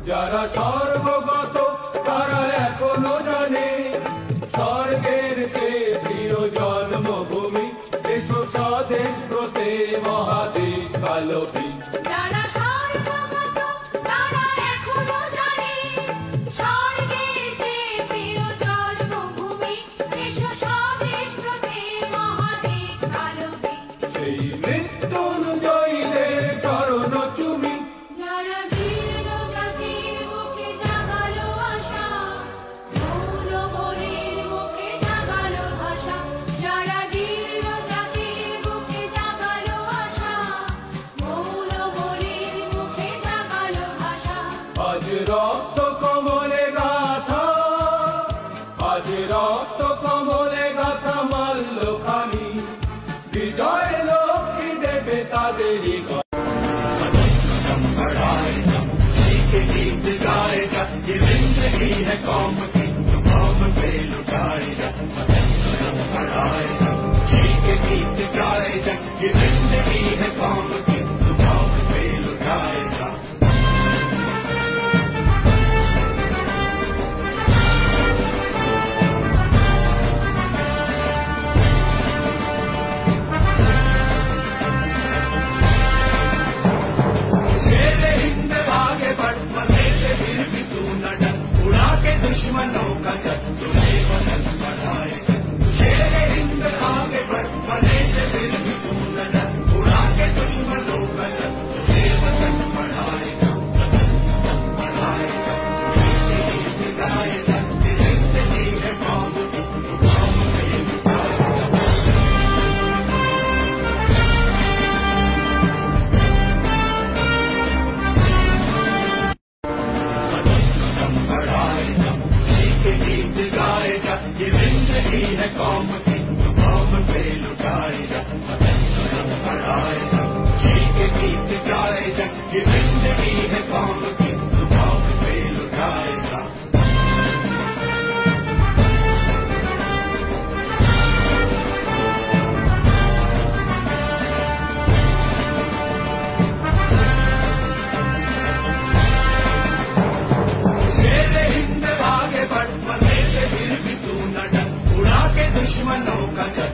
যারা সর্বগত তারা এখনো জানে স্বর্গের চেয়ে প্রিয় জন্মভূমি দেশ স্বদেশ ব্রতে মহাদেশ কালবী। যারা সর্বগত তারা এখনো জানে স্বর্গের চেয়ে প্রিয় জন্মভূমি দেশ স্বদেশ ব্রতে মহাদেশ কালবী। সেই মৃত্যুঞ্জয়ীদের চরণ চুমি যারা জীর্ণ জাতির বুকে জাগালো আশা মৌলবরের মুখে জাগালো ভাষা। যারা জীর্ণ জাতির বুকে জাগালো আশা মৌলবরের মুখে জাগালো ভাষা। আজ রক্ত কমলে গাথা, আজ রক্ত কমলে গাথা মাল্যখানি বিজয় লক্ষ্মী দেবে তাদেরই ये जिंदगी है कौम की तो कौम पे लुटाएगा जी के गीत गाएगा। ये जिंदगी है कौम की तो कौम पे लुटाएगा। शेरे हिंद आगे बढ़ मरने से फिर भी तू न डर उड़ा के दुश्मनों का सर तुझे वतन बढ़ाएगा। शेरे हिंद आगे बढ़ मरने से फिर भी तू न डर उड़ा के दुश्मनों का सर तुझे वतन बढ़ाएगा बढ़ाएगा। जिंदगी गाएगा ये जिंदगी है कौम की तो कौम पे लुटाएगा। गीत गाएगा ये जिंदगी है कौम की तो कौम पे लुटाएगा बढ़ाएगा। जी के गीत गाएगा ये जिंदगी है कौम की तो कौम पे लुटाएगा। शेरे हिंद आगे बढ़ मरने से फिर भी तू न डर उड़ा के दुश्मनों का सर